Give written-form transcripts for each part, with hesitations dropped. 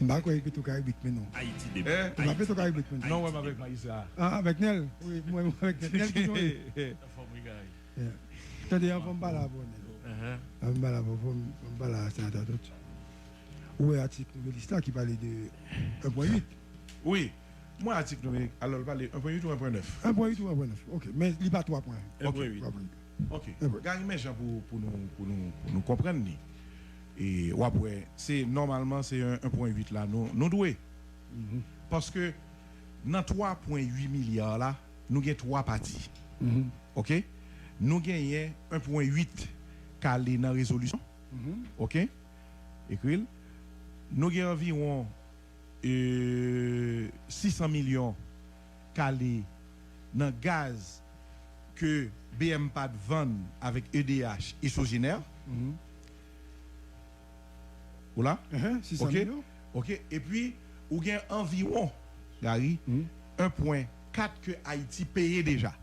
Bah quoi que tout Caraïbes mais non. Haïti Tu m'as fait tout Caraïbes mais non. Non, avec Maïssa. Ah, avec Nel. Oui, moi avec Nel qui sont. Attendez, on va là pour Nel. On va là pour là sénateur tout. Oui, article nouvelliste qui parlait de 1.8. Oui. Moi article nouvelle alors parler 1.8 ou 1.9. 1.8 ou 1.9. OK, mais il pas 3 points. 1.8. OK. Gagner mes gens pour nous comprendre ni. Et ouais, c'est normalement c'est 1.8 là nous doué. Parce que dans 3.8 milliards là, nous avons 3 parties. OK? Nous gagnons 1.8 calé dans résolution. OK? Écrit. Nous avons environ 600 millions calés dans gaz que BMPAD vend avec EDH et Sogénère. Voilà. 600 millions. OK. Et puis, ou gain environ, Gary, 1.4 que Haïti paye déjà.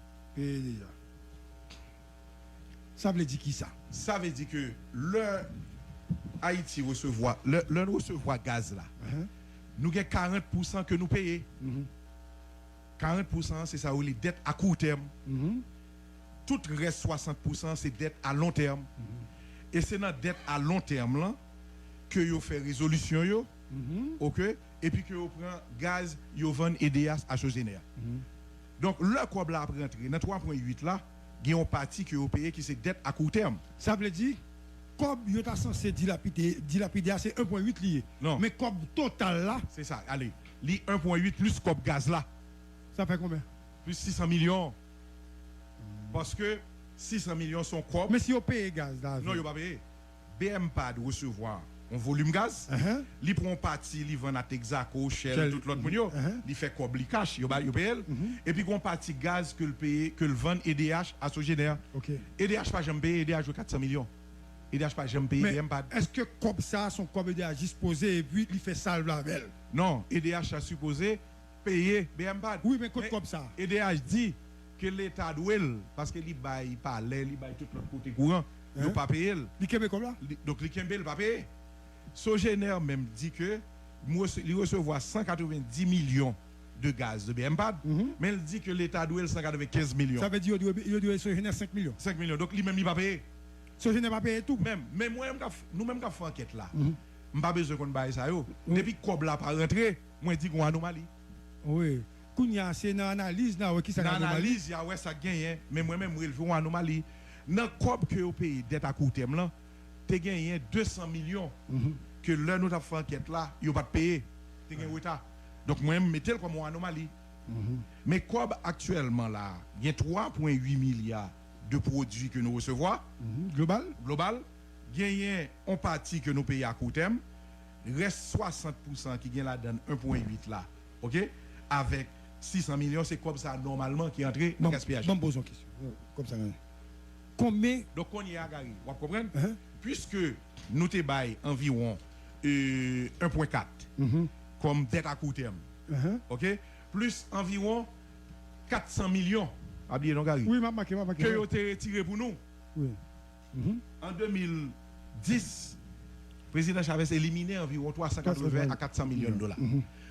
Ça veut dire qui ça? Ça veut dire que le Haïti recevoir, le recevoir gaz là, nous avons 40% que nous payons. 40% c'est ça, ou les dettes à court terme. Tout reste 60% c'est dettes à long terme. Et c'est dans dette à long terme là, que vous faites résolution yo, OK, et puis que vous prend gaz, vous vend EDH à Sogénère. Donc le quoi là après rentrer dans 3.8 là, il y a une partie que vous payez qui c'est dette à court terme. Ça veut dire comme vous êtes censé dilapider c'est 1.8 lié. Non. Mais comme total là, c'est ça. Allez, li 1.8 plus comme gaz là. Ça fait combien? Plus 600 millions. Parce que 600 millions sont quoi? Mais si vous payez gaz là. Non, vous pas payer. BMPAD recevoir un volume gaz, il prend partie, il vend à Texaco, Shell, tout l'autre monde, il fait quoi, il cash, il paye, et puis il partie gaz que le paye, que le vend EDH à Sogénère. EDH pas jamais payé, EDH 400 millions. EDH pas jamais payé, BMPAD. Est-ce que comme ça, son comme EDH disposé et puis il fait ça la veille? Non, EDH a supposé payer BMPAD. Oui, mais comme ça. EDH dit que l'État doit, parce que il baille pas l'air, il baille tout l'autre côté courant, il pas payé. Il Québec comme là? Donc il Québec pas payé. Sogénère même dit que il recevoir 190 millions de gaz de BMPAD, mais il dit que l'État doit 195 millions. Ça veut dire qu'il doit Sogénère 5 millions. 5 millions. Donc lui-même il pas payé. Sogénère pas payé tout. Même, mais moi nous-mêmes qui fait enquête là. On pas besoin qu'on baille ça yo. Depuis Cob là pas rentrer, moi dit qu'on anomalie. Oui. Kounya c'est une analyse là qui ça anomalie. Analyse il y a ouais ça gagne, mais moi-même je une anomalie. Dans Cob que au pays dette à court terme là, tu gagné 200 millions que là nous avons fait enquête là, il pas payé. Tu gagné retard. Donc moi même mettez comme une anomalie. Mais Cob actuellement là, il y a 3.8 milliards de produits que nous recevons global, gagne en partie que nous payons à court terme, reste 60% qui gagne la donne 1.8 là. OK? Avec 600 millions, c'est comme ça normalement qui est entré dans le gaspillage. Bon, pose une question. Comme ça. Combien? Donc on y est à Gary. Vous comprenez? Puisque nous te baillons environ 1.4 comme dette à court terme. OK? Plus environ 400 millions. Habillé non Gary. Oui, que vous avez retiré pour nous. Oui. En 2010, le président Chavez éliminé environ 380 à 400 millions de dollars.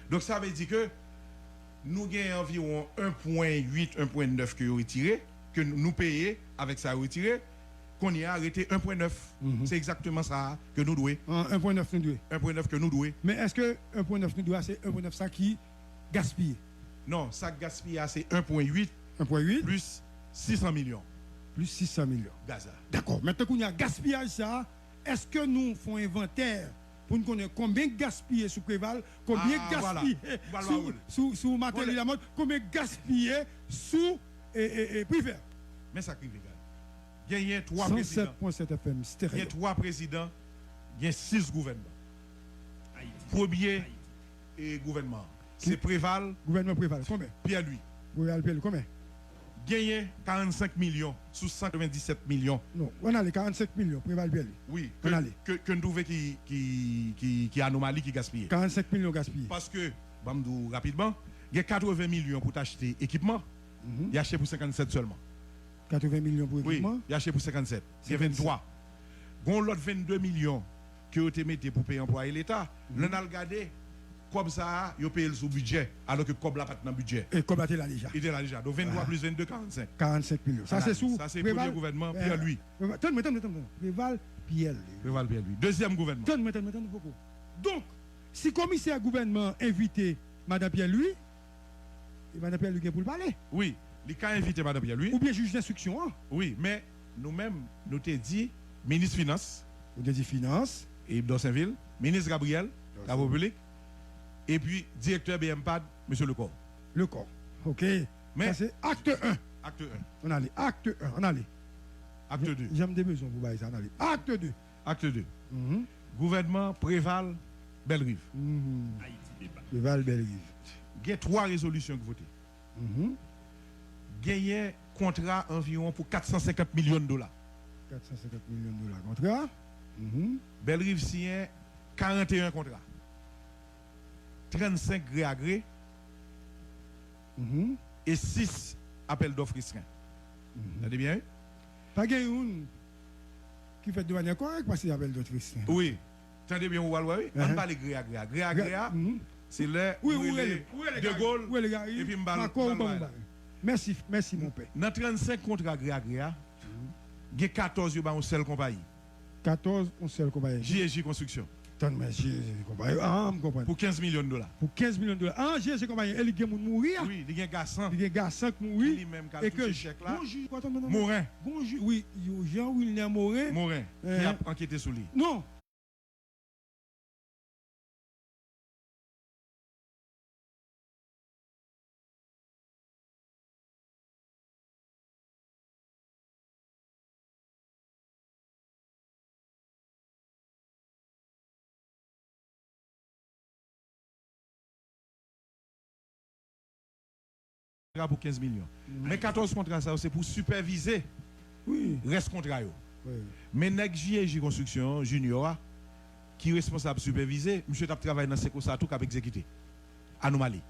Donc ça veut dire que nous gagnons environ 1.8, 1.9 que vous retirez, que nous payons avec ça retiré, qu'on y a arrêté 1.9. C'est exactement ça que nous devons. 1.9 nous devons. 1.9 que nous devons. Mais est-ce que 1.9 nous devons, c'est 1.9 ça qui gaspille? Non, ça gaspille, c'est 1.8 plus 600 millions. Plus 600 millions. Gaza. D'accord. Maintenant qu'on y a gaspillage ça, est-ce que nous faisons inventaire pour nous connaître combien gaspillé sous Préval, combien gaspillé sous matériel la mode, combien gaspillé sous privé? Mais ça privé. Il y a 3 présidents. 107.7 FM, il y a 3 présidents, il y a 6 gouvernements. Premier gouvernement, c'est Préval. Gouvernement Préval, combien? Pierre-Louis. Pierre-Louis, combien? Gagné 45 millions sous 197 millions. Non, on a les 45 millions, Préval Pierre-Louis. Oui, que nous trouvons qui anomalie qui gaspille. 45 millions gaspillés. Parce que, rapidement, il y a 80 millions pour t'acheter équipement. Il y a acheté pour 57 seulement. 80 millions pour équipement? Oui, il y a acheté pour 57. Il y a 23. Gon l'autre 22 millions que vous te mettez pour payer employé l'État. L'on a regardé comme ça, vous payez sous budget, alors que comme là, pas dans budget. Et comme là déjà. Il était là déjà. Donc 23 plus 22, 45. 45 millions. Ça, c'est sous. Ça, c'est le premier gouvernement, Pierre lui. Attends. Préval, Pierre lui. Préval, Pierre lui. Deuxième gouvernement. Attends, beaucoup. Donc, si le commissaire gouvernement invité Mme Pierre lui, Mme Pierre lui pour le parler. Oui, il a invité Mme Pierre lui. Ou bien juge d'instruction. Hein? Oui, mais nous-mêmes, nous t'ai dit, ministre Finance. Nous t'ai dit Finance. Et Dossainville, ministre Gabriel, Travaux publics. Et puis, directeur BMPAD, M. Lecor. Lecor. OK. Mais ça, c'est acte 1. Acte 1. On allait. Acte 1. On allait. Acte 2. J'aime des besoins pour ça. On allait. Acte 2. Acte 2. Gouvernement Préval, Belle-Rive. Préval, Belle-Rive. Il y a 3 résolutions que votées. Il y a un contrat environ pour 450 millions de dollars. 450 millions de dollars contrat. Belle-Rive signe 41 contrats. 35 gré à gré. Et 6 appels d'offres restreints. Vous avez bien? Pas une qui fait de manière correcte parce qu'il appelle d'autres restreints. Oui. Attendez bien, on parle de gré à gré. Gré à gré, c'est là où De Gaulle et puis Macron. Merci mon père. Dans 35 contrats gré à gré, il y a 14 qui ont une seule compagnie. 14 une seule compagnie. JSJ Construction. Pour 15 millions de dollars. Pour 15 millions de dollars. Ah, JSJ compagnie, elle est mourir. Oui, il y a un garçon. Il y a un garçon qui mourit. Lui-même qui a et touché que chèque là. Morin. Oui, Jean-William Morin. Morin, qui a enquêté sur lui. Non. Pour 15 millions. Mais 14 contrats, ça, c'est pour superviser. Oui. Reste contrat. Oui. Mais Nèg JSJ Construction Junior, qui est responsable de superviser, monsieur a travaillé dans ce ça tout qui a exécuté. Anomalie.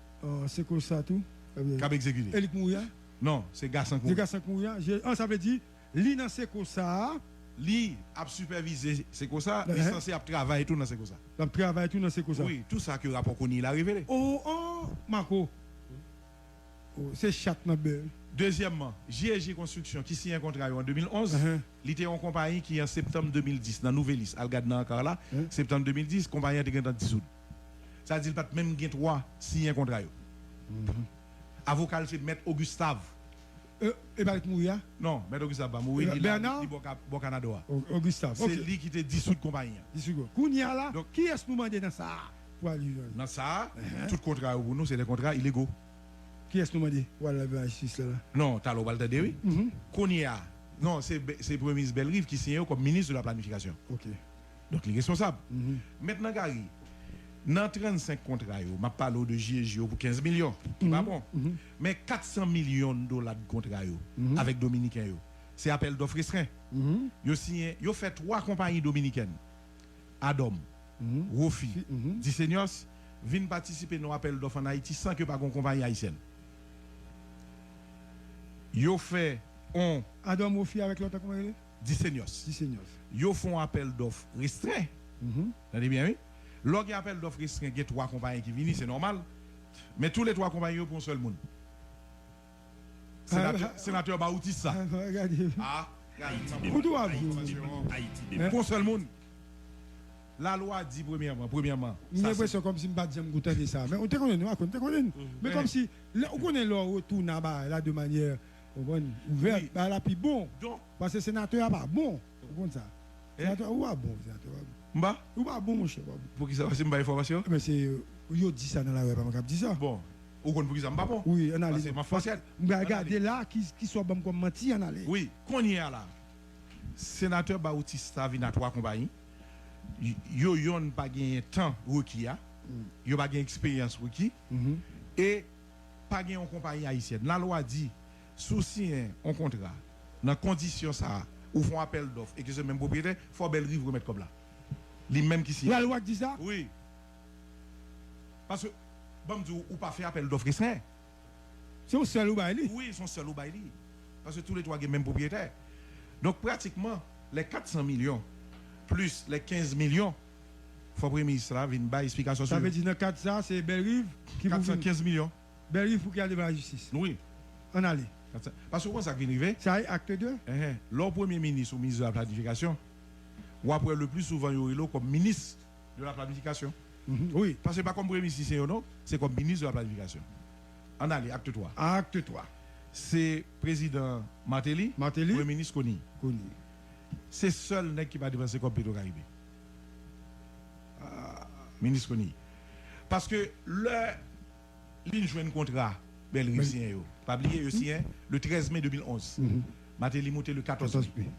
C'est quoi ça tout? Qui a exécuté. Elik Mouya? Non, c'est Gassan C'est Gassan Mouya. Ça veut dire, li dans ce ça. Li a supervisé c'est comme ça, il est censé travailler tout dans ce ça. Il travaille tout dans ce ça. Oui, tout ça que le rapport qu'on y a révélé. Oh, Marco. C'est chat ma belle. Deuxièmement, JSJ Construction qui signe un contrat en 2011, il était en compagnie qui en septembre 2010 dans Nouvelle Liste, Algadna encore là, septembre 2010, compagnie a été dissoute. Ça veut dire pas même gain 3 signer un contrat. Avocat c'est maître Augustave. Et Barik Mouya? Non, maître Augustave pas mourir, il Bernard au Canada. Augustave. C'est lui qui était dissoute compagnie. Kounia là, qui est-ce nous demande dans ça? Dans ça, tout contrat pour nous c'est des contrats illégaux. Qui est-ce nous demande? Voilà la justice là. Non, t'as le balde oui. Kounia. Non, c'est Premier ministre Belle-Rive qui signe comme ministre de la planification. OK. Donc il est responsable. Maintenant Gary, dans 35 contrats, je parle de JSJ pour 15 millions. Pas bon. Mais 400 millions de dollars de contrats avec Dominicains, c'est appel d'offres restreint. Ils fait 3 compagnies dominicaines. Adam, Rofi, Disenios, viennent participer à appel d'offres en Haïti sans que pas une compagnie haïtienne. Ils fait on Adam Rofi avec l'autre compagnie Disenios. Ils font appel d'offres restreint. Vous avez bien oui? Lorsqu'il y a appel d'offres restreint, il y a 3 compagnies qui viennent, c'est normal. Mais tous les 3 compagnies pour un seul monde. Sénateur Baoutis ça. Regardez. Pour un seul monde. La loi dit premièrement. J'ai l'impression comme si je ne pas de ça. Mais on te connaît. Mais comme si on connaît le retour là de manière ouverte, là puis bon. Parce que le sénateur n'est pas bon. Comme ça. Sénateur ou pas bon, sénateur. Mba? Ou pas bon, mon cher. Pour qui ça va, c'est une information? Mais c'est. Yo dit ça dans la web, pas dit ça. Bon. Ou qu'on pour qui ça m'a bon? Oui, on a les. Regardez là, qui soit bon comme menti, on a les. Oui, qu'on y a là. Sénateur Bautista vient à 3 compagnies. Yo yon pas gagné temps requis. Yo pas gagné expérience requis. Et pas gagné en compagnie haïtienne. La loi dit, souci un contrat, dans condition ça, ou font appel d'offres et que ce même propriétaire, il faut Belle-Rive remettre comme là. Les mêmes qui signent. La loi dit ça? Oui. Parce que, bon, ou pas faire appel d'offres restreint. C'est un seul ou baili? Oui, ils sont seuls ou baili. Parce que tous les 3 ont le même propriétaire. Donc, pratiquement, les 400 millions plus les 15 millions, faut Premier ministre là vienne ba explication ça veut dire dans 4 ça c'est Belle-Rive qui 415 millions. Belle-Rive pour qu'il y ait devant la justice. Oui. On allait. Parce que comment ça vient arriver? Ça est acte 2. Le Premier ministre ou ministre de la planification, ou après le plus souvent il est comme ministre de la planification. Oui. Parce que pas comme Premier ministre non, c'est comme ministre de la planification. On allait acte 3. Acte 3. C'est président Martelly, Premier ministre Koni. C'est seul nèg qui va dépenser comme Petro-Caribé. Ministre Koni. Parce que l'in joue un contrat Belle-Rive signé pas oublier aussi le 13 mai 2011. Martelly monté le 14 mai.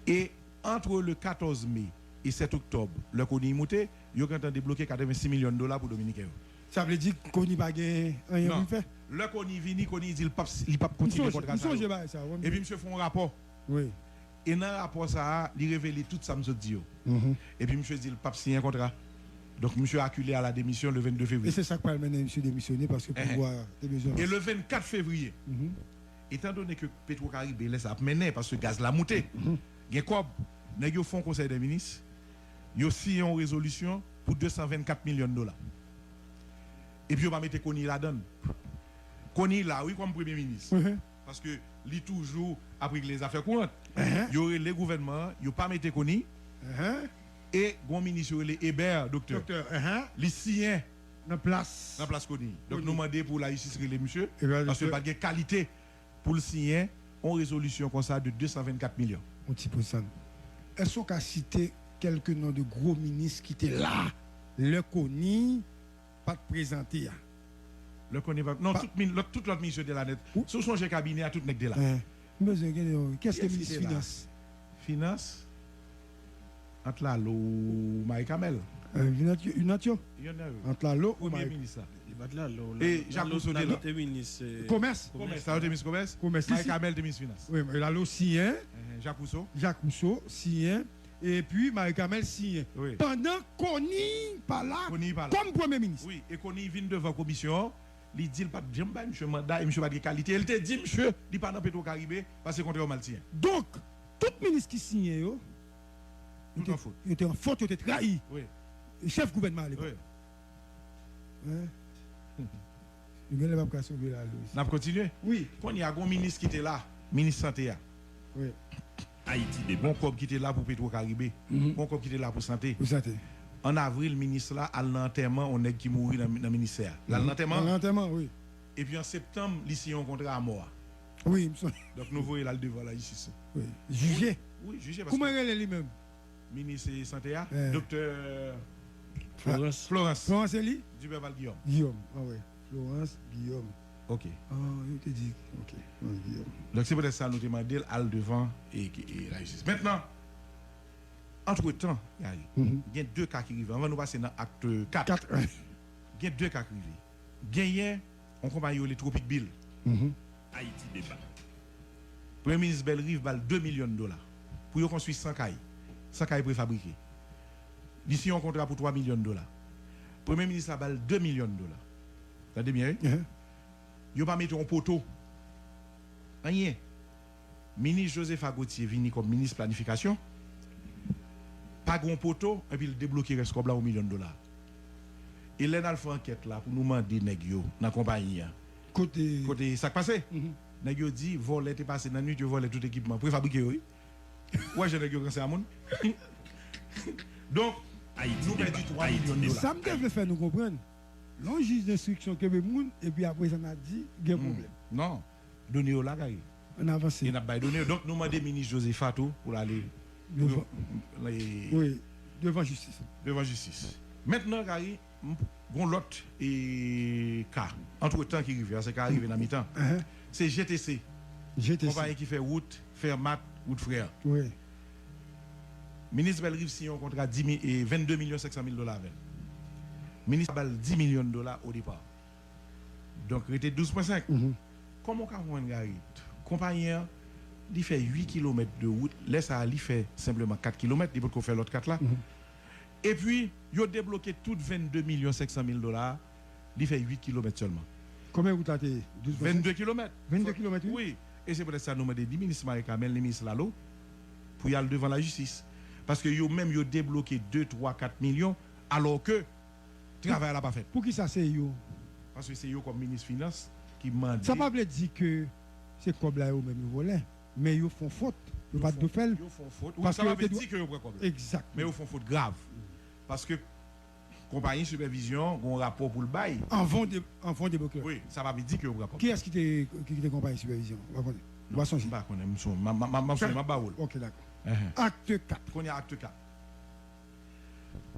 Et entre le 14 mai et 7 octobre, le Koni monté, il a débloqué 86 millions de dollars pour Dominicain. Ça veut dire qu'on n'y pas rien pour faire. Le Koni vini, Koni dit il pas continuer le contrat. Et puis monsieur fait un rapport. Oui. Et dans le rapport ça, il révèle tout ça me dit. Et puis monsieur dit le pape signe un contrat. Donc monsieur a acculé à la démission le 22 février. Et c'est ça que permet monsieur démissionner parce que pouvoir Et le 24 février. Étant donné que Petro-Caribé laisse à mener parce que le gaz l'a monté. Gen quoi nèg yo font conseil des ministres. Yo signé une résolution pour 224 millions de dollars. Et puis, on va mettre Koni là-dedans. Koni là, oui, comme Premier ministre. Parce que lui, toujours, après les affaires courantes, il y aurait les gouvernements, il n'y a pas mettre Koni. Et le ministre, il y Hébert, docteur. Les signent dans place Koni. Donc, nous demandons pour la justice, les monsieur, parce qu'il n'y a pas de qualité pour le signer en résolution comme ça de 224 millions. Un petit peu ça. Est-ce qu'on a cité quelques noms de gros ministres qui étaient là, le Koni? Pas de présenter. Le connaît pas. Non, toute l'autre ministre de la net. Sous son cabinet à tout nèg de là. Qu'est-ce que le ministre Finance? Finance entre la l'eau Marie Kamel. Entre la l'eau ou Marie ministre. Et Jacques Rousseau de là. Commerce. Ça ministre commerce. Marie Kamel de ministre Finance. Oui, mais la l'eau sien. Jacques Rousseau sien. Et puis Marie-Kamel signe. Oui. Pendant Koni pas là comme Premier ministre. Oui, et Koni vient devant la commission, il dit pas de monsieur mandat et monsieur pas de qualité. Il te dit monsieur, il pas dans Petro-Caribé parce que contre mal tient. Donc, tout ministre qui signe il était en faute, il était trahi. Oui. Chef gouvernement à l'époque. Oui. Il va pas sauver la loi. On va continuer. Oui. Quand il y a un ministre qui était là, ministre santé. Oui. Haïti des bon corps qui était là pour Petro-Caribé, bon corps qui était là pour santé. En avril, le ministre là a l'enterrement, on est qui mourit dans le ministère. L'enterrement, oui. Et puis en septembre, il signe un contrat à mort. Oui, donc nous voyons là le devant la justice. Oui. Jugé. Oui, jugé. Comment il est lui-même? Ministre de santé, docteur Florence. Florence et lui? Duberval Guillaume. Guillaume, ah oui. Florence Guillaume. Ok. Ah, je te dis. Ok. Donc c'est peut-être ça nous demandons à le devant et la justice. Maintenant, entre-temps, il y a deux cas qui arrivent. On va nous passer dans l'acte 4. Il y a deux cas qui arrivent. Gagné, on compagnie les Tropic Bill. Haïti débat. Premier ministre Belle-Rive balle 2 millions de dollars pour construire 100 cailles. 100 cailles préfabriquées. Ici, on contrat pour 3 millions de dollars. Premier ministre a balle 2 millions de dollars. Vous avez bien? Il pas mettre un poteau. Rien. Ministre Joseph Agotier vini comme ministre planification. Pas un poteau et puis il débloquer reste comme là $1 million. Et là dans le fait enquête là pour nous demander nèg yo dans compagnie. Côté ça passé. Nèg yo dit voler était passé dans nuit yo voler tout équipement préfabriqué oui. Ouais, je nèg yo cancer à monde. Donc nous perdu 3 millions de dollars. Ça me devait faire nous comprendre. Non, juge d'instruction que le monde et puis après ça m'a dit il y a un problème. Non, donner au lagaï. On avance. Il n'a pas donné. Donc nous demandons ministre Joseph Fatou pour aller devant justice. Devant justice. Maintenant, Gary, bon l'autre cas entre temps qui arrive, c'est qu'arrive dans mi-temps. C'est GTC. Compagnie qui fait route, Fermat, route frère. Oui. Ministre Belle-Rive signe un contrat 22 500 000 $. Ministre a 10 millions de dollars au départ. Donc, il était 12,5. Comment on a une compagnie, il fait 8 km de route, laisse à il fait simplement 4 km, il peut faire l'autre 4 là. Et puis, il a débloqué tout 22 500 000 $, il fait 8 km seulement. Combien vous avez 22 km. 22 km, oui. Et c'est peut-être ça nous demande le ministre Marie-Kamel, le ministre Lalo, pour y aller devant la justice. Parce que yo même yo débloqué 2, 3, 4 millions Alors que, le travail n'a pas fait. Pour qui ça c'est yo? Parce que c'est eux comme ministre Finance qui m'a dit. Ça ne veut pas dire que c'est comme là, même ils volent. Mais ils font faute. Ils pas de faire. Ils font faute. Parce Ça que veut dire que ils prennent comme. Exact. Mais ils font faute grave. Parce que compagnie supervision a un rapport pour le bail. En fond de bloqueurs. Oui, ça va me dire que vous rapport. Qui est-ce qui te compagnie de supervision? On va changer. Je ne sais pas. Ok, d'accord. Acte 4. Qu'on y a acte 4.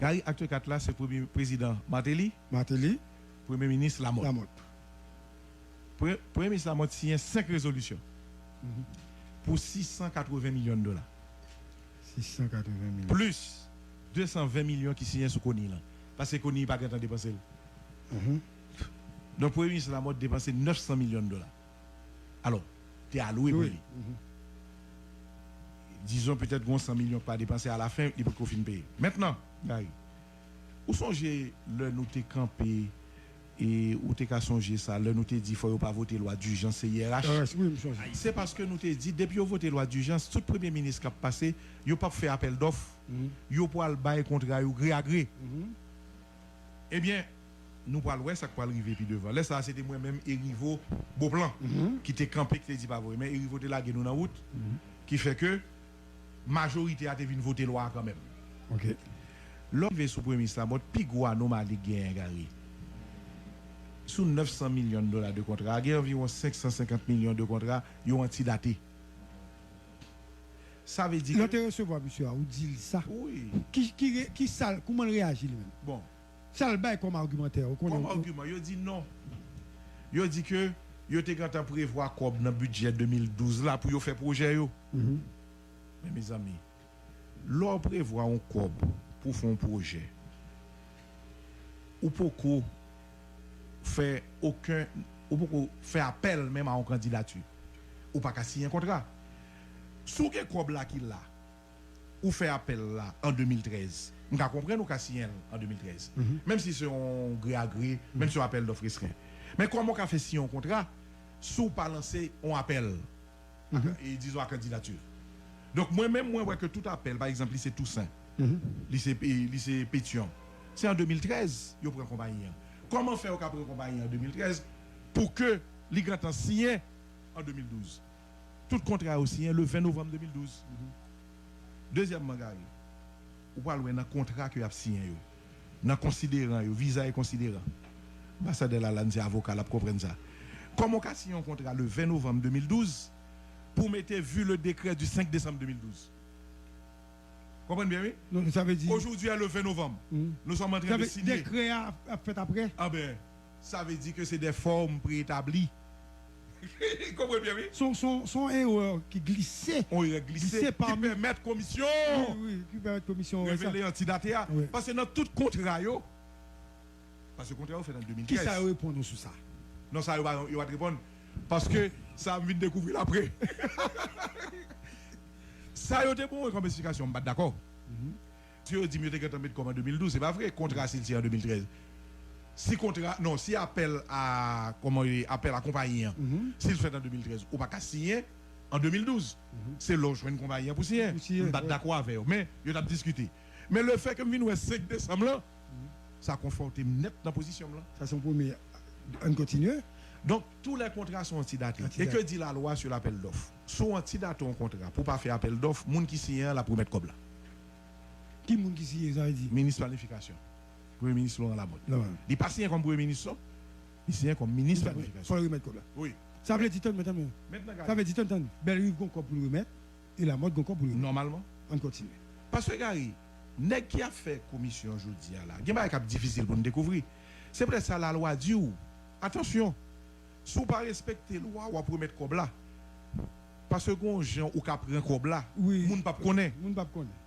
Gary, acte 4 là, c'est le premier président Martelly. Premier ministre Lamotte. Premier ministre Lamotte signe 5 résolutions pour 680 millions de dollars. 680 millions. Plus 220 millions qui signent sous Kony là. Parce que Kony n'a pas de dépenser. Donc, le premier ministre Lamotte dépensé 900 millions de dollars. Alors, tu es alloué pour lui. Disons peut-être 100 millions pas dépensé à la fin, il peut finir payer. Maintenant, Gary, où songez le nous t'es campé et où t'es qu'à songer ça, le nous t'es dit qu'il ne faut pas voter loi d'urgence CIRH. C'est parce que nous t'es dit, depuis qu'on voté loi d'urgence, tout premier ministre qui a passé, il n'a pas fait appel d'offres, il n'a pas le bail contrat gré à gré. Eh bien, nous parlons de ça qui va arriver puis devant. Là, ça, c'était moi-même, Erivo Beauplan, qui était campé, qui était dit pas vrai. Mais Erivo était là, nous dans la route, qui fait que majorité a été venue voter loi quand même. Ok. L'homme qui est sous premier ministre, puis gros anomalie gain, Gary. Sous 900 millions de dollars de contrat, il y a environ 550 millions de contrats, ils ont antidaté. Ça veut dire. Que... recevoir, monsieur, ou dit ça. Oui. Qui ça, comment réagit lui-même? Bon. Ça le bail comme argumentaire. Comme argument, il dit non. Il dit que il était quand à prévoir comme dans le budget 2012 là pour faire projet yo. Mais mes amis, l'on prévoit un cob pour faire un projet. Ou pourquoi faire aucun ou pourquoi faire appel même à une candidature ou pas qu'à signer un contrat. Sous quel cob là qu'il a ou fait appel là en 2013. On comprend ou qu'à signer en 2013. Même si c'est un gré à gré, même si on appel d'offre restreint. Mais comment on fait signer un contrat sous pas lancer un appel et disons à candidature. Donc moi-même moi vois que tout appel par exemple lycée Toussaint, lycée Pétion. C'est en 2013 yo prend compagnie. Comment faire au cap prendre compagnie en 2013 pour que les grands signé en 2012. Tout contrat aussi le 20 novembre 2012. Deuxièmement Gary, ou pas loin dans contrat que a signé yo. Dans considérant yo, visa et considérant. Ambassadeur la lande avocat la comprendre ça. Comment on a signé un contrat le 20 novembre 2012 pour mettre vu le décret du 5 décembre 2012. Comprenez bien, oui? Non, ça veut dire... Aujourd'hui, le 20 novembre, nous sommes en train de signer. Le décret a fait après? Ah ben, ça veut dire que c'est des formes préétablies. Comprenez bien, oui? Son erreur qui glissait. On a glissé par qui permet commission. Oui, qui permet commission. Révéler antidaté. Parce que dans tout contrat, parce que le contrat est fait en 2013. Qui ça répond sur ça? Non, ça, il va te répondre. Parce que ça vient de découvrir après. Ça, il y a bon comme explication, je suis d'accord. Si on dit que tu as comme en 2012, c'est pas vrai. Contrat, c'est en 2013. Si contrat, non, si appel à, comment il appel à compagnie, s'il fait en 2013, ou pas qu'à signer en 2012, c'est l'autre une compagnie pour signer. Je suis d'accord avec eux, mais il y a discuté. Mais le fait que nous sommes 5 décembre là, ça conforte net dans la position là. Ça c'est un premier. On continue. Donc, tous les contrats sont antidatés. Et que dit la loi sur l'appel d'offres? Sont antidatés un contrat. Pour ne pas faire appel d'offres, les gens qui signent la pour mettre comme là. Qui est qui signe, ça veut dire? Ministre de planification. Premier ministre Laurent Lamotte. Il n'est pas signé comme premier ministre, il signe comme ministre de planification. Il faut le remettre comme là. Oui. Ça veut dire maintenant. Ça veut dire maintenant. Belle-Rive Goncourt pour le remettre et la mode Goncourt pour le remettre. Normalement. On continue. Parce que, Gary, nèg qui a fait commission aujourd'hui là, il y a un difficile pour nous découvrir. C'est peut-être ça la loi dit ou. Attention. Si vous ne respectez la loi, vous pouvez mettre comme là. Parce que les gens qui prennent comme là, oui. Moun pas connaît.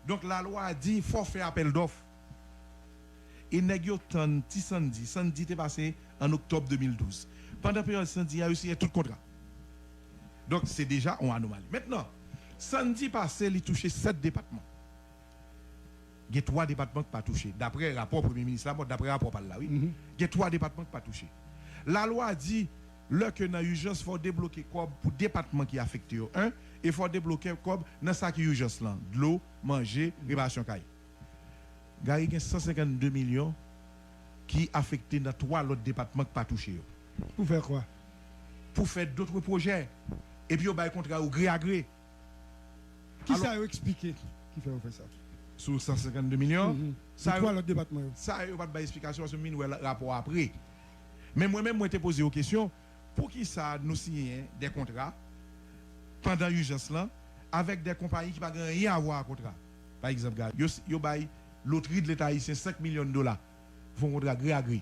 Donc la loi dit qu'il faut faire appel d'offres. Et nèg yo tan ti Sandy est passé en octobre 2012. Pendant la période Sandy a aussi tout contrat. Donc c'est déjà une anomalie. Maintenant, Sandy passé, il touché 7 départements. Il y a 3 départements qui pas touchés. D'après le rapport Premier ministre, d'après le rapport par là, oui. Il y a 3 départements qui pas touchés. La loi dit là que dans l'urgence, il faut débloquer pour département qui est affecté. Et il faut débloquer dans ça qui est urgence là. De l'eau, manger, réparation caille. Gary, il y a 152 millions qui affectent dans 3 autres départements qui pas touchés. Pour faire quoi? Pour faire d'autres projets. Et puis, on va contrat au gré à gré. Qui ça a expliqué qui fait ça? Sur 152 millions. Ça, quoi l'autre département? Ça, il n'y a pas d'explication sur le rapport après. Mais moi-même, moi, t'ai posé une question. Pour qui ça nous signe des contrats pendant l'urgence là avec des compagnies qui n'ont rien à voir avec le contrat? Par exemple, yo bail loterie de l'État haïtien 5 millions de dollars. Font un contrat gré à gré.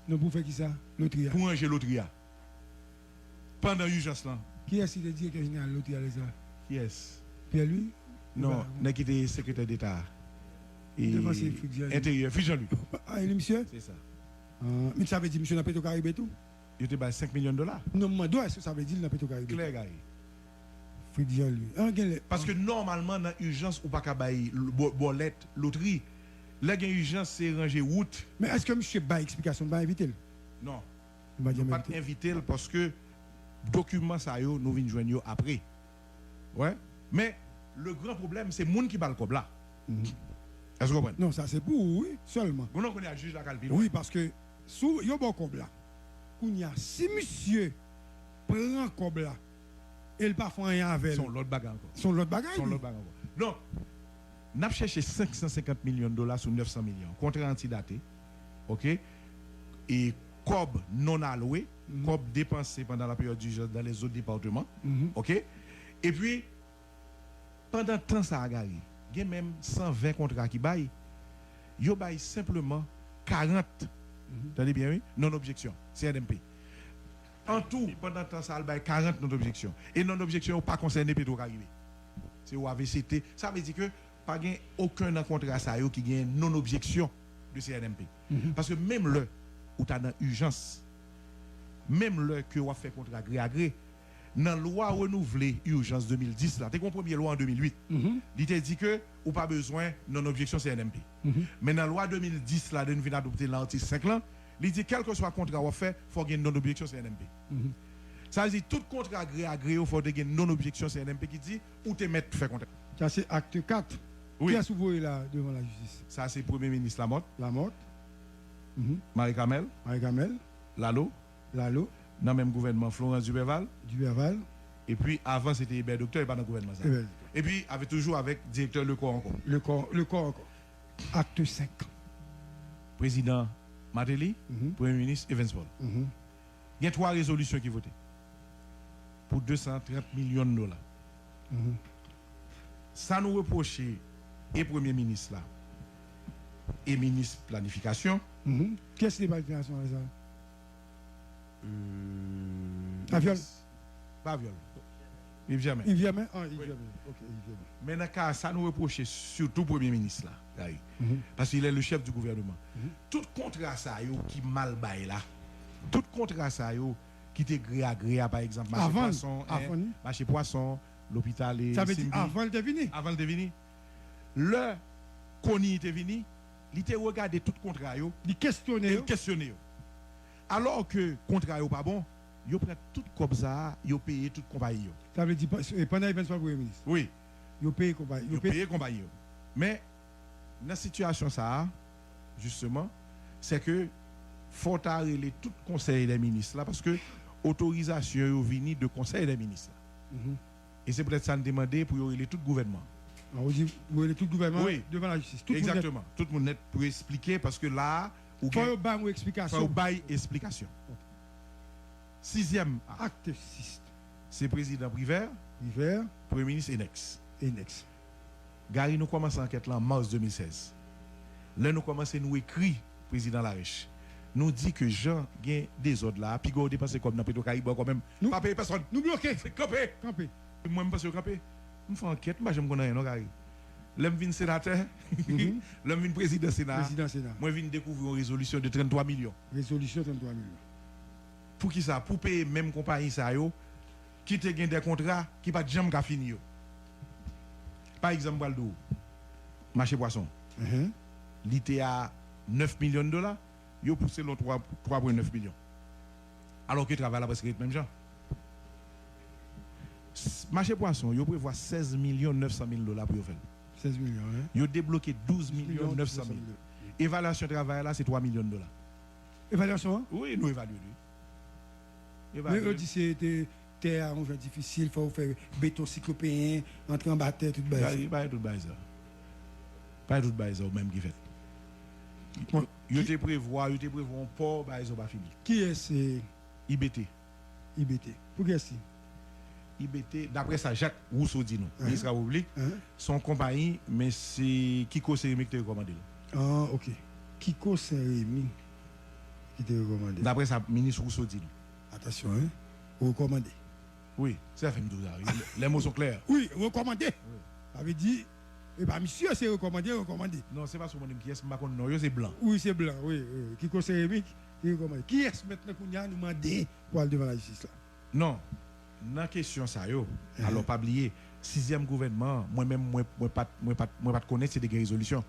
Non, pour faire qui ça? Loterie. Pour ranger loterie. Pendant l'urgence là. Qui est-ce qui dit que je n'ai loterie à l'État? Qui est-ce? Pierre-Louis? Non, n'est qui était secrétaire d'État. Et intérieur, Jean-Luc. Ah, il est monsieur? C'est ça. Mais ça veut dire monsieur dans Petro-Caraïbe et tout? Il était bail 5 millions de dollars. Non, moi, est-ce que ça veut dire dans Petro-Caraïbe? Claire, Gary. Parce que normalement, dans l'urgence, on ne peut pas bailler bolette, loterie. Là, il y a urgence, c'est ranger route. Mais est-ce que monsieur a explication? On va inviter? Non. On va pas inviter parce que document ça, nous venons joindre après. Ouais. Mais le grand problème, c'est le monde qui bat le cob là. Est-ce que vous comprenez? Non, ça c'est pour oui, seulement. Vous connaissez le juge la calpine? Oui, parce que sous yo bon cob là, si monsieur prend cob là, il pas fait rien avec. Son l'autre bagarre encore. Son l'autre bagarre. Son l'autre bagarre encore. Donc, nous avons cherché 550 millions de dollars sur 900 millions. Contrat antidaté. OK? Et cob non alloué, cob dépensé pendant la période d'urgence dans les autres départements. OK? Et puis, pendant le temps, ça a gagné. Il y a même 120 contrats qui baillent. Il y a simplement 40. Attendez bien, oui? Non-objection. CNMP. En tout, pendant le temps, ça a 40 non-objections. Et non-objection n'est pas concerné Petro-Caraïbe. C'est au AVCT. Ça veut dire que pas aucun contrat qui a une non-objection de CNMP. Parce que même le où tu as dans urgence, même le que on a fait contrat gré à gré, dans la loi renouvelée urgence 2010, tu as une première loi en 2008, il t'a dit que ou pas besoin non-objection CNMP. Mais dans la loi 2010, là, nous venons adopter l'article 5 là, il dit quel que soit le contrat qu'on fait, il faut qu'il y ait une non-objection CNMP. Ça veut dire tout contrat gré à gré, il faut qu'il y ait une non-objection CNMP qui dit où tu mets faire contrat. Ça c'est acte 4. Oui. Qui a soulevé là devant la justice? Ça c'est le Premier ministre Lamotte. Lamotte. Marie-Camel. Marie-Camel. Lalo. Lalo. Dans le même gouvernement, Florence Duberval. Duberval. Et puis avant c'était Hébert Docteur, et pas dans le gouvernement. Ça. Et puis avec toujours avec directeur le corps encore. Le corps encore. Acte 5. Président Mateli, Premier ministre Evans Paul. Il y a 3 résolutions qui votaient pour 230 millions de dollars. Ça nous reproche et Premier ministre là et ministre planification. Qu'est-ce que c'est planification ça? Viol. Pas viol. Yves Germain. Yves Germain? Ah, Yves Germain. Ok, Yves Germain. Mais ça nous reproche surtout Premier ministre là. Parce qu'il est le chef du gouvernement. Tout contrat ça qui mal bail là. Tout contrat ça qui était gré à gré, par exemple, marché poisson, l'hôpital et ça veut dire avant le deviner. Avant le deviner. Le Koni était venu, il était regardé tout contrat il questionnait. Alors que contrat pas bon, il prend tout comme ça, il paye toute compagnie. Ça veut dire pendant l'événement Premier ministre. Oui. Il paye compagnie. Il paye compagnie. Mais dans la situation ça, justement, c'est que faut arrêter tout conseil des ministres là parce que autorisation est venue de conseil des ministres. Et c'est peut-être ça nous demander pour arrêter tout le gouvernement. Vous dites tout le gouvernement devant la justice. Exactement. Tout le monde net pour expliquer parce que là, il faut une explication. Il faut une explication. 6e acte 6. C'est président Privert, Premier ministre Enex. Gary, nous commençons l'enquête là en mars 2016. Là, nous commençons à nous écrire, président Larèche. Nous dit que Jean gagne des ordres là, puis go dépenser comme dans Petro-Caraïbe quand même. Pas payer personne. Nous bloquer. Camper. Moi je passe au camper. Je fais enquête, moi je me connais non Gary. Là je viens sénateur, là je viens président Sénat. Moi je viens découvrir une résolution de 33 millions. Résolution 33 millions. Pour qui ça? Pour payer même compagnie ça yo qui te gagne des contrats qui pas jamais ka fini yo. Par exemple Baldo. Marché poisson. Il était à 9 millions de dollars. Ils ont poussé l'on 3,9 millions. Alors qu'ils travaillent là parce que même gens. Marché poisson, ils prévoient 16 900 000 dollars pour faire. 16 millions, hein? Ils ont débloqué 12 900 000. Évaluation de travail là, c'est 3 millions de dollars. Évaluation? Oui, nous évaluons. Mais on dit que c'est terre un difficile, il faut faire béton cyclopéen, entrer en bataille, tout le monde. Pas tout le Pas tout le même qui fait. Yo te prévoit un port, bah ils ont pas fini. Qui est ce IBT? IBT. Pour qui est-ce? IBT, d'après ça, Jacques Rousseau dit nous, ministre de la République, son compagnie, mais c'est Kiko Céramique qui te recommandé. Ah, ok. Kiko Céramique qui te recommandé. D'après ça, ministre Rousseau dit nous. Attention, hein? Recommandé. Oui, c'est la fin de les mots sont clairs. Oui, recommandé. Ça veut dire, et bien, monsieur, c'est recommandé. Non, c'est pas sur mon nom qui est, non, c'est blanc. Oui, c'est blanc, oui. Kiko Céramique qui recommandé. Qui est-ce maintenant qu'on a demandé pour aller devant la justice là? Non. Dans la question ça alors pas oublier 6e gouvernement moi-même moi pas connaître c'est des résolutions